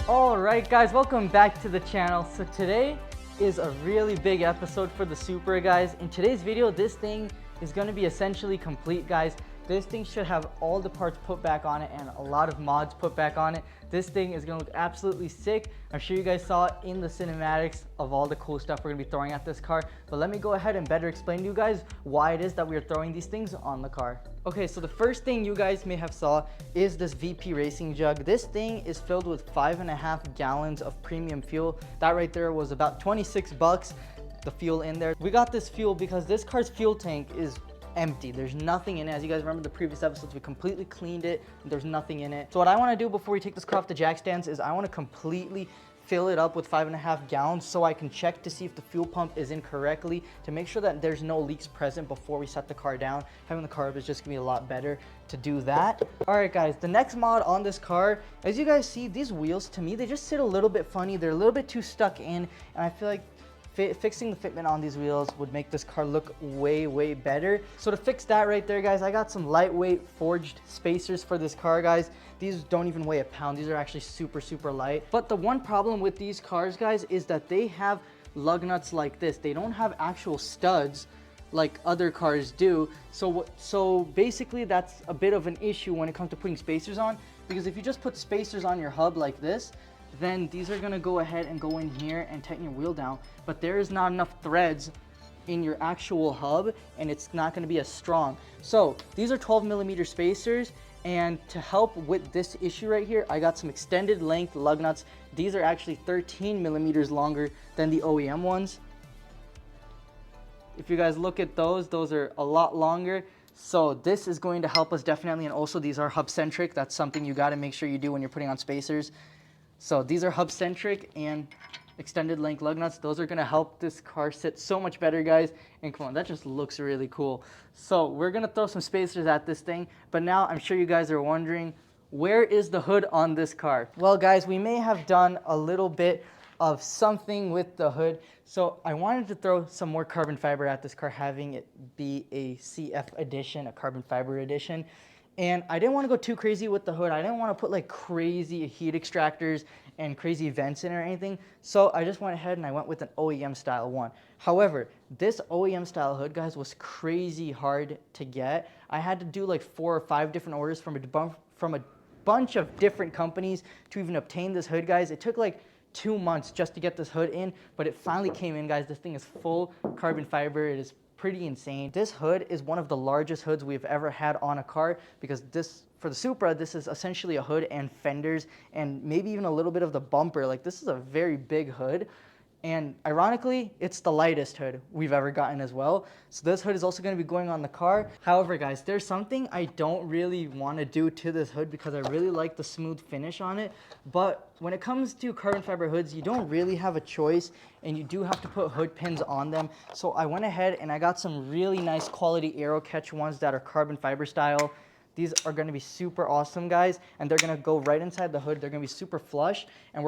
Alright guys, welcome back to the channel. So today is a really big episode for the Supra, guys. In today's video, this thing is going to be essentially complete, guys. This thing should have all the parts put back on it and a lot of mods put back on it. This thing is going to look absolutely sick. I'm sure you guys saw in the cinematics of all the cool stuff we're going to be throwing at this car. But let me go ahead and better explain to you guys why it is that we are throwing these things on the car. Okay, so the first thing you guys may have saw is this VP Racing Jug. This thing is filled with 5.5 gallons of premium fuel. That right there was about 26 bucks, the fuel in there. We got this fuel because this car's fuel tank is empty. There's nothing in it. As you guys remember the previous episodes, we completely cleaned it. There's nothing in it. So what I want to do before we take this car off the jack stands is I want to completely fill it up with 5.5 gallons so I can check to see if the fuel pump is in correctly to make sure that there's no leaks present before we set the car down. Having the car up is just gonna be a lot better to do that. All right guys, the next mod on this car, as you guys see, these wheels to me, they just sit a little bit funny. They're a little bit too stuck in, and I feel like fixing the fitment on these wheels would make this car look way better. So to fix that right there, guys, I got some lightweight forged spacers for this car, guys. These don't even weigh a pound. These are actually super light. But the one problem with these cars, guys, is that they have lug nuts like this. They don't have actual studs like other cars do. So basically that's a bit of an issue when it comes to putting spacers on, because if you just put spacers on your hub like this, then these are gonna go ahead and go in here and tighten your wheel down, but there is not enough threads in your actual hub and it's not gonna be as strong. So these are 12mm spacers, and to help with this issue right here, I got some extended length lug nuts. These are actually 13mm longer than the OEM ones. If you guys look at those are a lot longer. So this is going to help us definitely, and also these are Hubcentric. That's something you gotta make sure you do when you're putting on spacers. So these are Hubcentric and extended length lug nuts. Those are gonna help this car sit so much better, guys. And come on, that just looks really cool. So we're gonna throw some spacers at this thing, but now I'm sure you guys are wondering, where is the hood on this car? Well guys, we may have done a little bit of something with the hood. So I wanted to throw some more carbon fiber at this car, having it be a CF edition, a carbon fiber edition. And I didn't want to go too crazy with the hood. I didn't want to put like crazy heat extractors and crazy vents in or anything. So I just went ahead and I went with an OEM style one. However, this OEM style hood, guys, was crazy hard to get. I had to do like 4 or 5 different orders from a bunch of different companies to even obtain this hood, guys. It took like 2 months just to get this hood in, but it finally came in, guys. This thing is full carbon fiber. It is pretty insane. This hood is one of the largest hoods we've ever had on a car, because this, for the Supra, this is essentially a hood and fenders and maybe even a little bit of the bumper. Like, this is a very big hood. And ironically, it's the lightest hood we've ever gotten as well. So this hood is also going to be going on the car. However, guys, there's something I don't really want to do to this hood because I really like the smooth finish on it. But when it comes to carbon fiber hoods, you don't really have a choice, and you do have to put hood pins on them. So I went ahead and I got some really nice quality arrow catch ones that are carbon fiber style. These are going to be super awesome, guys, and they're going to go right inside the hood. They're going to be super flush, and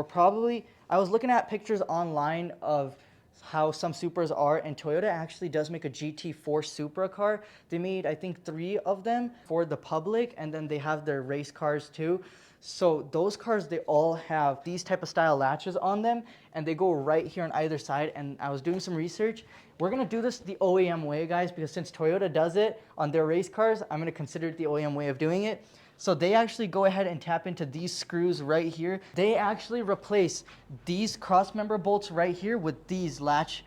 I was looking at pictures online of how some Supras are, and Toyota actually does make a GT4 Supra car. They made, I think, 3 of them for the public, and then they have their race cars too. So those cars, they all have these type of style latches on them, and they go right here on either side. And I was doing some research. We're gonna do this the OEM way, guys, because since Toyota does it on their race cars, I'm gonna consider it the OEM way of doing it. So they actually go ahead and tap into these screws right here. They actually replace these cross member bolts right here with these latch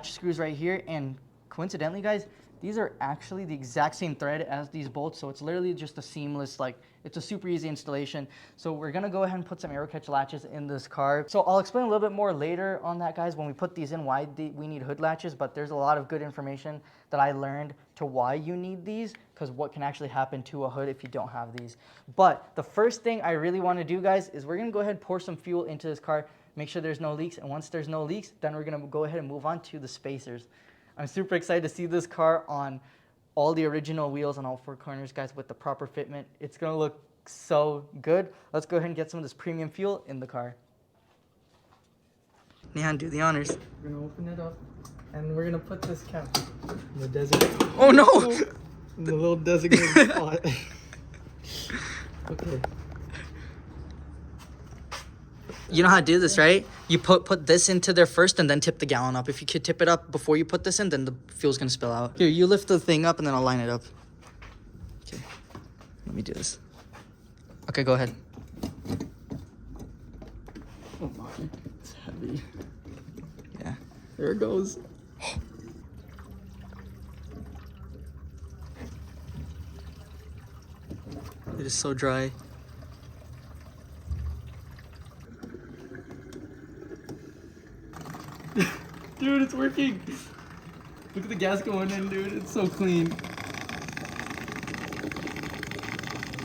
screws right here. And coincidentally, guys, these are actually the exact same thread as these bolts. So it's literally just a seamless, like, it's a super easy installation. So we're gonna go ahead and put some arrow catch latches in this car. So I'll explain a little bit more later on that, guys, when we put these in, why we need hood latches. But there's a lot of good information that I learned to why you need these, because what can actually happen to a hood if you don't have these. But the first thing I really want to do, guys, is we're gonna go ahead and pour some fuel into this car, make sure there's no leaks. And once there's no leaks, then we're gonna go ahead and move on to the spacers. I'm super excited to see this car on all the original wheels on all 4 corners, guys, with the proper fitment. It's gonna look so good. Let's go ahead and get some of this premium fuel in the car. Nihan, do the honors. We're gonna open it up, and we're gonna put this cap in the designated. Oh no! In the little designated spot. Okay. You know how to do this, right? You put this into there first and then tip the gallon up. If you could tip it up before you put this in, then the fuel's gonna spill out. Here, you lift the thing up and then I'll line it up. Okay, let me do this. Okay, go ahead. Oh my, it's heavy. Yeah. There it goes. It is so dry. Dude, it's working. Look at the gas going in, dude. It's so clean.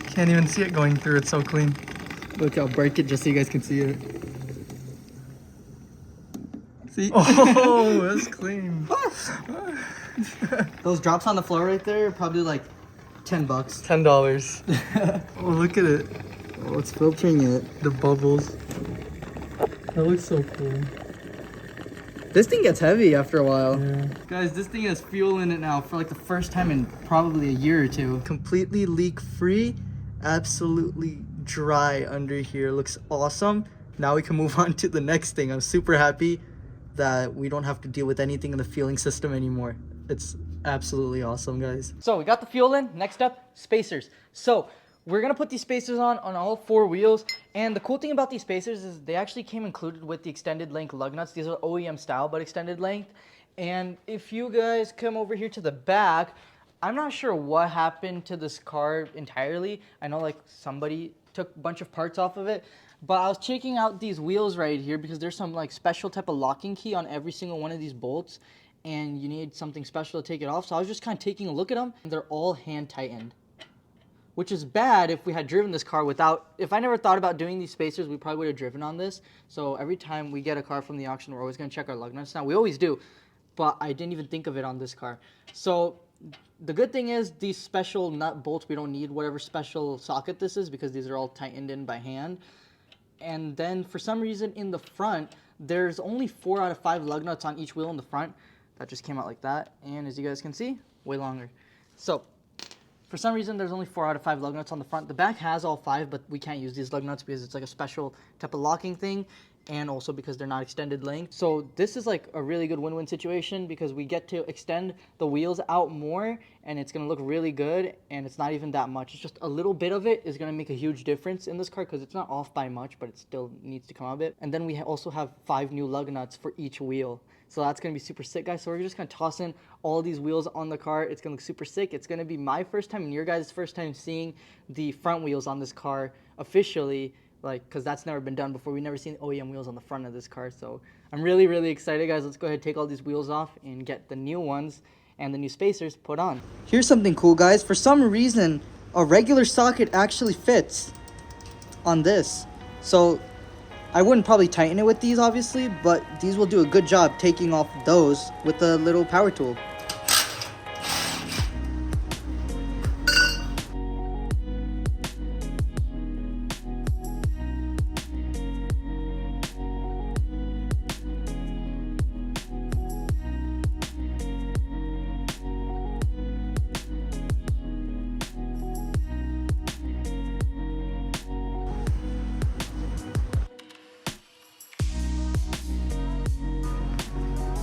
Can't even see it going through. It's so clean. Look, I'll break it just so you guys can see it. See? Oh, that's clean. Those drops on the floor right there are probably like $10. $10. Oh, look at it. Oh, it's filtering it. The bubbles. That looks so cool. This thing gets heavy after a while. Yeah. Guys, this thing has fuel in it now for like the first time in probably a year or two. Completely leak free, absolutely dry under here. Looks awesome. Now we can move on to the next thing. I'm super happy that we don't have to deal with anything in the fueling system anymore. It's absolutely awesome, guys. So we got the fuel in. Next up, spacers. So we're gonna put these spacers on all 4 wheels, and the cool thing about these spacers is they actually came included with the extended length lug nuts. These are OEM style but extended length. And if you guys come over here to the back, I'm not sure what happened to this car entirely. I know like somebody took a bunch of parts off of it, but I was checking out these wheels right here because there's some like special type of locking key on every single one of these bolts, and you need something special to take it off. So I was just kind of taking a look at them, and they're all hand tightened, which is bad if we had driven this car without. If I never thought about doing these spacers, we probably would have driven on this. So every time we get a car from the auction, we're always going to check our lug nuts. Now, we always do, but I didn't even think of it on this car. So the good thing is these special nut bolts, we don't need whatever special socket this is because these are all tightened in by hand. And then for some reason in the front, there's only 4 out of 5 lug nuts on each wheel in the front. That just came out like that. And as you guys can see, way longer. So for some reason, there's only 4 out of 5 lug nuts on the front. The back has all 5, but we can't use these lug nuts because it's like a special type of locking thing, and also because they're not extended length. So this is like a really good win-win situation because we get to extend the wheels out more, and it's going to look really good, and it's not even that much. It's just a little bit of it is going to make a huge difference in this car because it's not off by much, but it still needs to come out a bit. And then we also have 5 new lug nuts for each wheel. So that's going to be super sick, guys. So we're just going to toss in all these wheels on the car. It's going to look super sick. It's going to be my first time and your guys' first time seeing the front wheels on this car officially, like, because that's never been done before. We've never seen OEM wheels on the front of this car. So I'm really, really excited, guys. Let's go ahead and take all these wheels off and get the new ones and the new spacers put on. Here's something cool, guys. For some reason, a regular socket actually fits on this. So I wouldn't probably tighten it with these, obviously, but these will do a good job taking off those with a little power tool.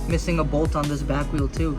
Missing a bolt on this back wheel too.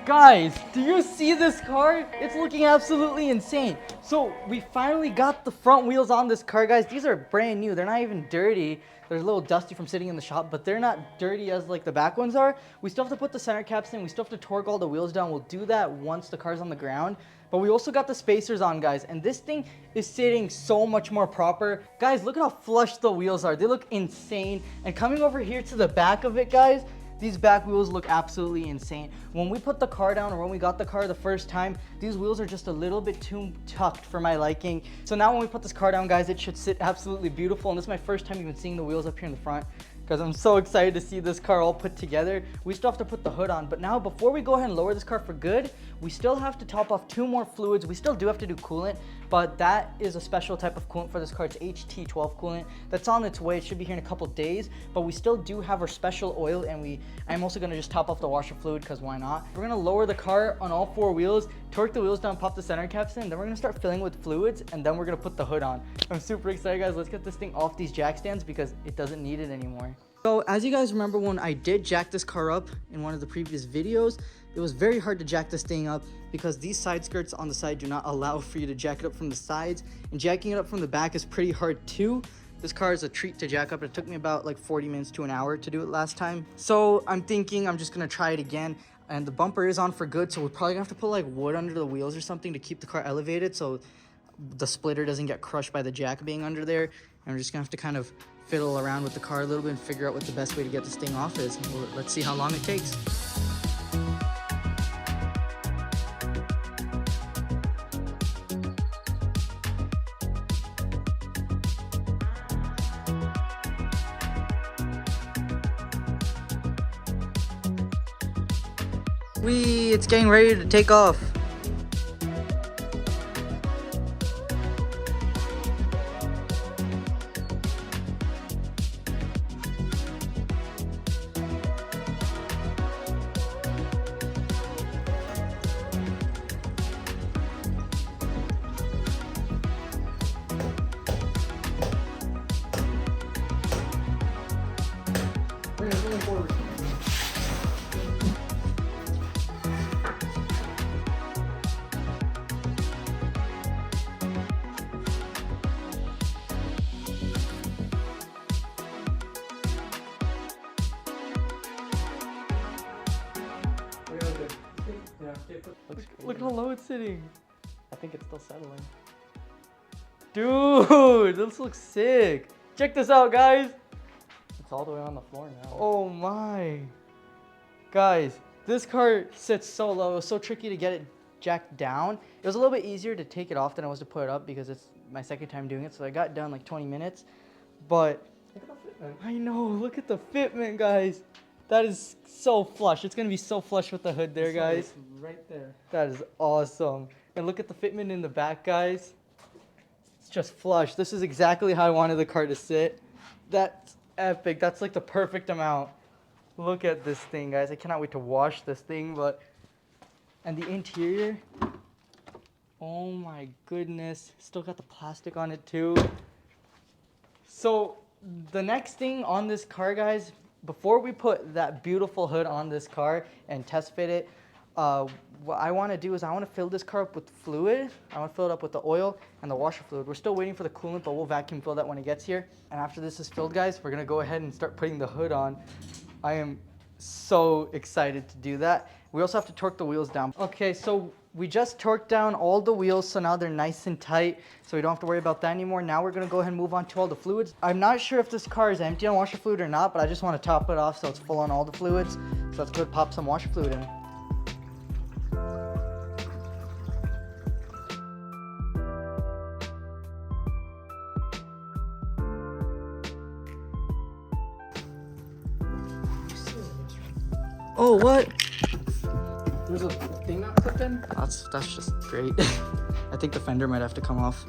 Guys, do you see this car? It's looking absolutely insane. So we finally got the front wheels on this car, guys. These are brand new. They're not even dirty. They're a little dusty from sitting in the shop, but they're not dirty as like the back ones are. We still have to put the center caps in. We still have to torque all the wheels down. We'll do that once the car's on the ground. But we also got the spacers on, guys, and this thing is sitting so much more proper. Guys, look at how flush the wheels are. They look insane. And coming over here to the back of it, guys, these back wheels look absolutely insane. When we put the car down, or when we got the car the first time, these wheels are just a little bit too tucked for my liking. So now when we put this car down, guys, it should sit absolutely beautiful. And this is my first time even seeing the wheels up here in the front. because I'm so excited to see this car all put together. We still have to put the hood on, but now before we go ahead and lower this car for good, we still have to top off 2 more fluids. We still do have to do coolant, but that is a special type of coolant for this car. It's HT12 coolant. That's on its way. It should be here in a couple days, but we still do have our special oil, and I'm also gonna just top off the washer fluid, because why not? We're gonna lower the car on all 4 wheels, torque the wheels down, pop the center caps in, then we're gonna start filling with fluids, and then we're gonna put the hood on. I'm super excited, guys. Let's get this thing off these jack stands because it doesn't need it anymore. So as you guys remember, when I did jack this car up in one of the previous videos, it was very hard to jack this thing up because these side skirts on the side do not allow for you to jack it up from the sides, and jacking it up from the back is pretty hard too. This car is a treat to jack up. It took me about like 40 minutes to an hour to do it last time. So I'm thinking I'm just gonna try it again. And the bumper is on for good, so we're probably gonna have to put like wood under the wheels or something to keep the car elevated so the splitter doesn't get crushed by the jack being under there. And we're just gonna have to kind of fiddle around with the car a little bit and figure out what the best way to get this thing off is. Well, let's see how long it takes. Whee! It's getting ready to take off. Look how low it's sitting. I think it's still settling. Dude, this looks sick. Check this out, guys. It's all the way on the floor now. Oh my. Guys, this car sits so low. It was so tricky to get it jacked down. It was a little bit easier to take it off than it was to put it up because it's my second time doing it. So I got it down like 20 minutes. But I know, look at the fitment, guys. That is so flush. It's gonna be so flush with the hood there, guys. Right there. That is awesome. And look at the fitment in the back, guys. It's just flush. This is exactly how I wanted the car to sit. That's epic. That's like the perfect amount. Look at this thing, guys. I cannot wait to wash this thing, and the interior. Oh my goodness. Still got the plastic on it too. So the next thing on this car, guys, before we put that beautiful hood on this car and test fit it, what I want to do is I want to fill this car up with fluid. I want to fill it up with the oil and the washer fluid. We're still waiting for the coolant, but we'll vacuum fill that when it gets here. And after this is filled, guys, we're going to go ahead and start putting the hood on. I am so excited to do that. We also have to torque the wheels down. Okay, so we just torqued down all the wheels, so now they're nice and tight, so we don't have to worry about that anymore. Now we're gonna go ahead and move on to all the fluids. I'm not sure if this car is empty on washer fluid or not, but I just want to top it off so it's full on all the fluids. So let's go pop some washer fluid in. Oh, what? There's a thing not clipped in? That's just great. I think the fender might have to come off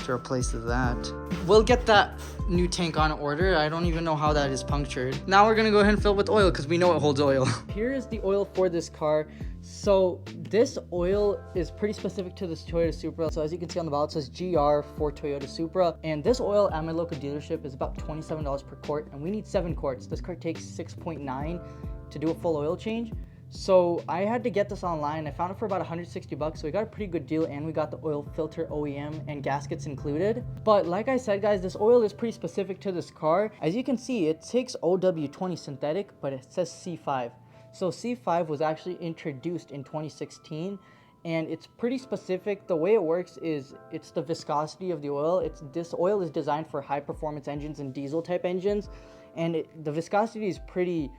to replace that. We'll get that new tank on order. I don't even know how that is punctured. Now we're gonna go ahead and fill with oil because we know it holds oil. Here is the oil for this car. So this oil is pretty specific to this Toyota Supra. So as you can see on the bottle, it says GR for Toyota Supra. And this oil at my local dealership is about $27 per quart, and we need 7 quarts. This car takes 6.9 to do a full oil change. So I had to get this online. I found it for about 160 bucks. So we got a pretty good deal, and we got the oil filter OEM and gaskets included. But like I said, guys, this oil is pretty specific to this car. As you can see, it takes OW20 synthetic, but it says C5. So C5 was actually introduced in 2016, and it's pretty specific. The way it works is it's the viscosity of the oil. This oil is designed for high performance engines and diesel type engines, and the viscosity is pretty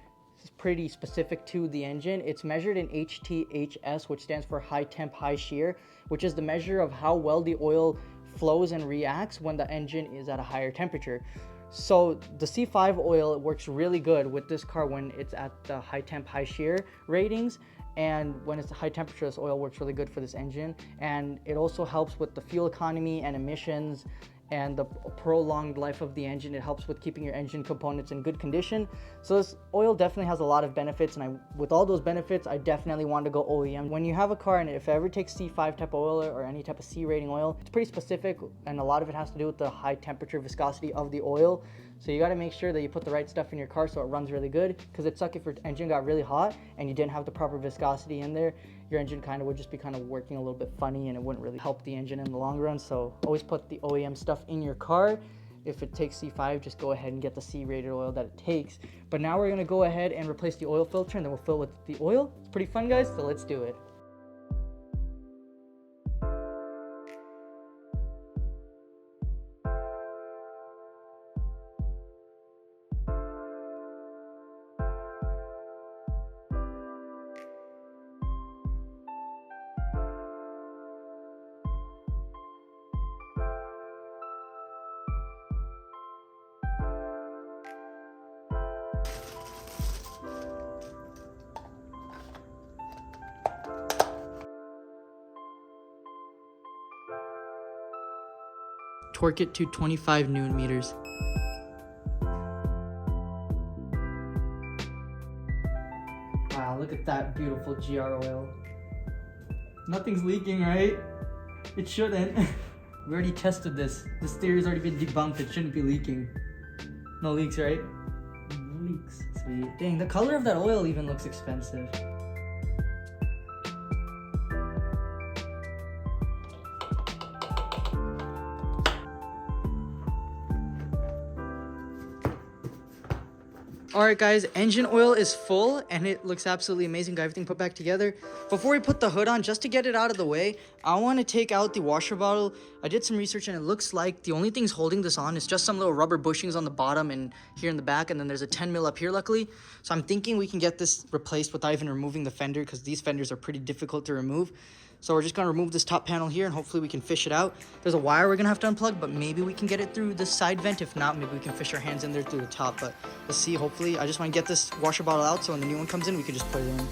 specific to the engine. It's measured in HTHS, which stands for high temp, high shear, which is the measure of how well the oil flows and reacts when the engine is at a higher temperature. So the C5 oil works really good with this car when it's at the high temp, high shear ratings. And when it's high temperature, this oil works really good for this engine. And it also helps with the fuel economy and emissions and the prolonged life of the engine. It helps with keeping your engine components in good condition. So this oil definitely has a lot of benefits, and with all those benefits, I definitely want to go OEM. When you have a car and if it ever takes C5 type oil or any type of C rating oil, it's pretty specific, and a lot of it has to do with the high temperature viscosity of the oil. So you got to make sure that you put the right stuff in your car so it runs really good, because it'd suck if your engine got really hot and you didn't have the proper viscosity in there. Your engine kind of would just be kind of working a little bit funny, and it wouldn't really help the engine in the long run. So always put the OEM stuff in your car. If it takes C5, just go ahead and get the C rated oil that it takes. But now we're going to go ahead and replace the oil filter, and then we'll fill with the oil. It's pretty fun, guys, so let's do it. Torque it to 25 Newton meters. Wow, look at that beautiful GR oil. Nothing's leaking, right? It shouldn't. We already tested this. This theory's already been debunked. It shouldn't be leaking. No leaks, right? No leaks. Sweet. Dang, the color of that oil even looks expensive. Alright guys, engine oil is full and it looks absolutely amazing. Got everything put back together. Before we put the hood on, just to get it out of the way, I want to take out the washer bottle. I did some research and it looks like the only things holding this on is just some little rubber bushings on the bottom and here in the back, and then there's a 10 mil up here luckily. So I'm thinking we can get this replaced without even removing the fender, because these fenders are pretty difficult to remove. So we're just going to remove this top panel here and hopefully we can fish it out. There's a wire we're going to have to unplug, but maybe we can get it through the side vent. If not, maybe we can fish our hands in there through the top, but let's see. Hopefully, I just want to get this washer bottle out so when the new one comes in, we can just put it in.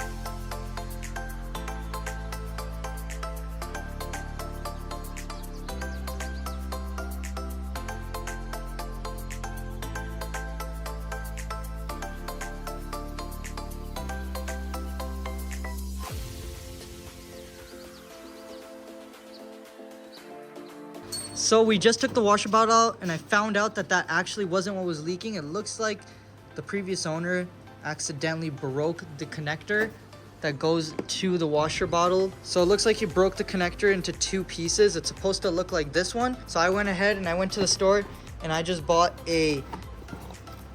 So we just took the washer bottle out and I found out that that actually wasn't what was leaking. It looks like the previous owner accidentally broke the connector that goes to the washer bottle. So it looks like he broke the connector into two pieces. It's supposed to look like this one. So I went ahead and I went to the store and I just bought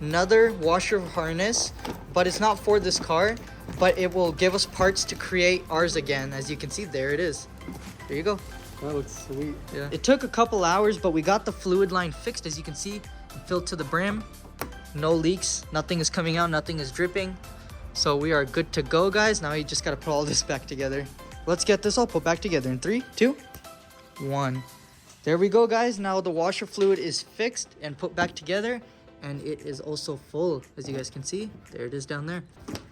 another washer harness, but it's not for this car, but it will give us parts to create ours again. As you can see, there it is. There you go. That looks sweet. Yeah. It took a couple hours, but we got the fluid line fixed. As you can see, it filled to the brim. No leaks. Nothing is coming out. Nothing is dripping. So we are good to go, guys. Now you just got to put all this back together. Let's get this all put back together in 3, 2, 1. There we go, guys. Now the washer fluid is fixed and put back together. And it is also full, as you guys can see. There it is down there.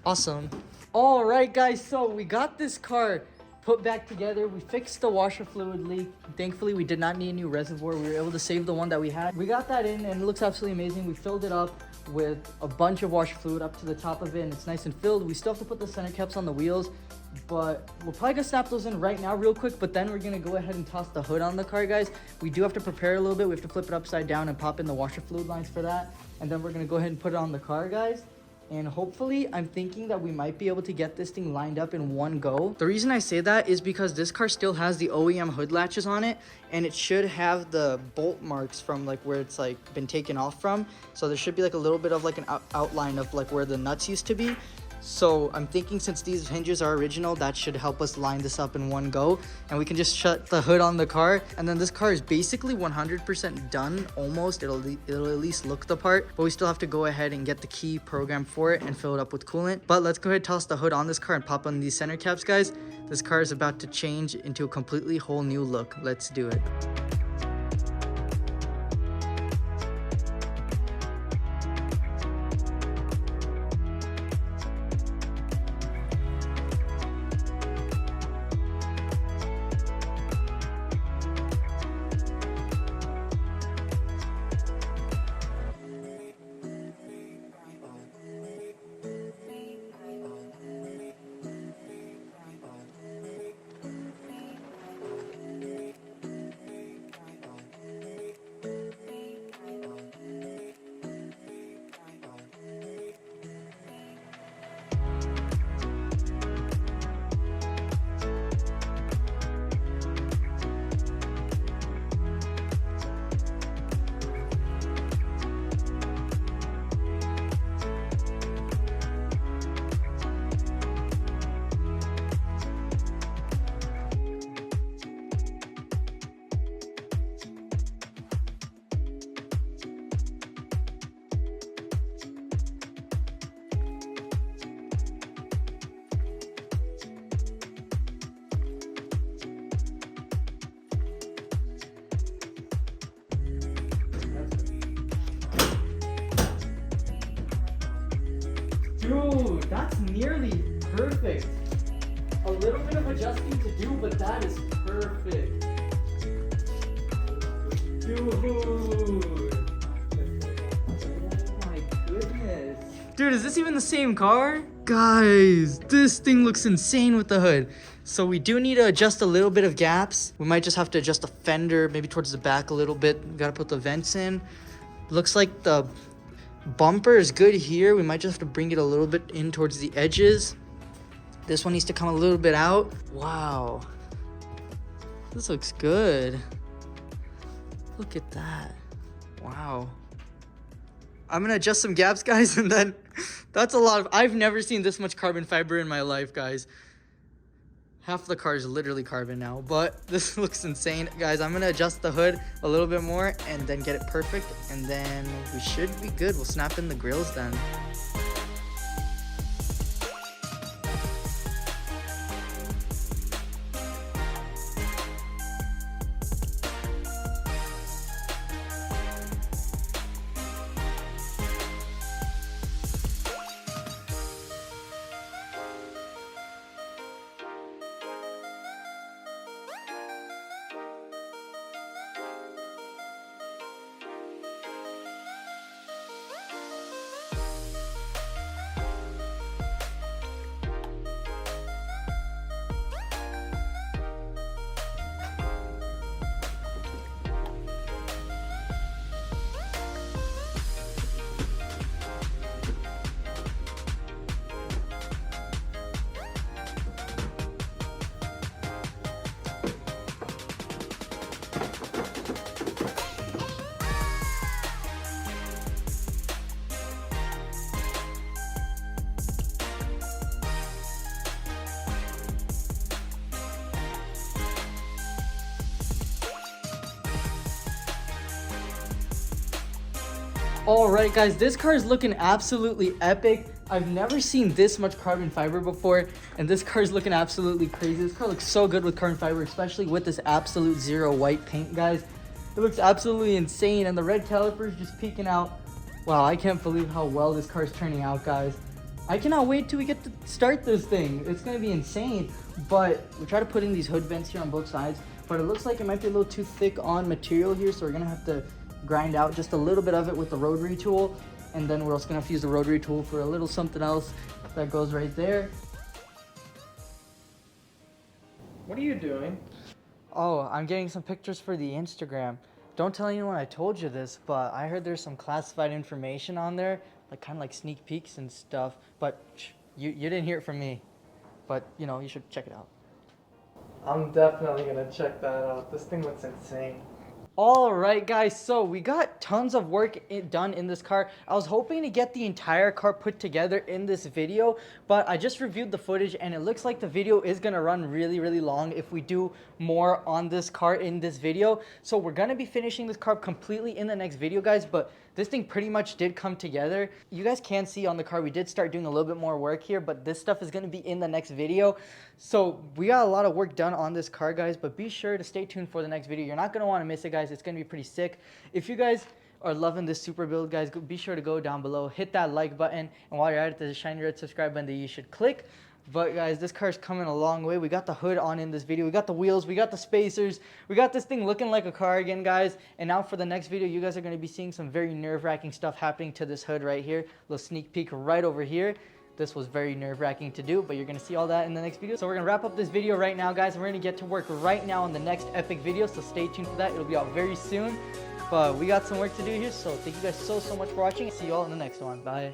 Awesome. All right, guys. So we got this car put back together. We fixed the washer fluid leak. Thankfully, we did not need a new reservoir. We were able to save the one that we had. We got that in and it looks absolutely amazing. We filled it up with a bunch of washer fluid up to the top of it and it's nice and filled. We still have to put the center caps on the wheels, but we're probably gonna snap those in right now real quick, but then we're gonna go ahead and toss the hood on the car, guys. We do have to prepare a little bit. We have to flip it upside down and pop in the washer fluid lines for that. And then we're gonna go ahead and put it on the car, guys. And hopefully, I'm thinking that we might be able to get this thing lined up in one go. The reason I say that is because this car still has the OEM hood latches on it, and it should have the bolt marks from like where it's like been taken off from. So there should be like a little bit of like an outline of like where the nuts used to be. So I'm thinking since these hinges are original, that should help us line this up in one go, and we can just shut the hood on the car. And then this car is basically 100% done, almost. It'll at least look the part, but we still have to go ahead and get the key program for it and fill it up with coolant. But let's go ahead and toss the hood on this car and pop on these center caps, guys. This car is about to change into a completely whole new look. Let's do it. nearly perfect. A little bit of adjusting to do, but that is perfect. Dude. Oh my goodness. Dude, is this even the same car? Guys, this thing looks insane with the hood. So we do need to adjust a little bit of gaps. We might just have to adjust the fender, maybe towards the back a little bit. We gotta put the vents in. Looks like the bumper is good here. We might just have to bring it a little bit in towards the edges. This one needs to come a little bit out. Wow. This looks good. Look at that. Wow. I'm gonna adjust some gaps, guys, and then that's a lot of, I've never seen this much carbon fiber in my life, guys. Half the car is literally carbon now, but this looks insane. Guys, I'm gonna adjust the hood a little bit more and then get it perfect, and then we should be good. We'll snap in the grills then. All right, guys, this car is looking absolutely epic. I've never seen this much carbon fiber before, and this car is looking absolutely crazy. This car looks so good with carbon fiber, especially with this absolute zero white paint, guys. It looks absolutely insane, and the red calipers just peeking out. Wow, I can't believe how well this car is turning out, guys. I cannot wait till we get to start this thing. It's gonna be insane, but we try to put in these hood vents here on both sides, but it looks like it might be a little too thick on material here, so we're gonna have to grind out just a little bit of it with the rotary tool, and then we're also gonna have to use the rotary tool for a little something else that goes right there. What are you doing? Oh, I'm getting some pictures for the Instagram. Don't tell anyone I told you this, but I heard there's some classified information on there, like kind of like sneak peeks and stuff, but you didn't hear it from me, but you know, you should check it out. I'm definitely gonna check that out. This thing looks insane. All right, guys, so we got tons of work done in this car. I was hoping to get the entire car put together in this video, but I just reviewed the footage and it looks like the video is gonna run really, really long if we do more on this car in this video. So we're gonna be finishing this car completely in the next video, guys, but this thing pretty much did come together. You guys can see on the car, we did start doing a little bit more work here, but this stuff is gonna be in the next video. So we got a lot of work done on this car, guys, but be sure to stay tuned for the next video. You're not gonna wanna miss it, guys. It's gonna be pretty sick. If you guys are loving this Supra build, guys, be sure to go down below, hit that like button, and while you're at it, there's a shiny red subscribe button that you should click. But guys, this car's coming a long way. We got the hood on in this video. We got the wheels. We got the spacers. We got this thing looking like a car again, guys. And now for the next video, you guys are going to be seeing some very nerve-wracking stuff happening to this hood right here. A little sneak peek right over here. This was very nerve-wracking to do, but you're going to see all that in the next video. So we're going to wrap up this video right now, guys. And we're going to get to work right now on the next epic video. So stay tuned for that. It'll be out very soon. But we got some work to do here. So thank you guys so much for watching. See you all in the next one. Bye.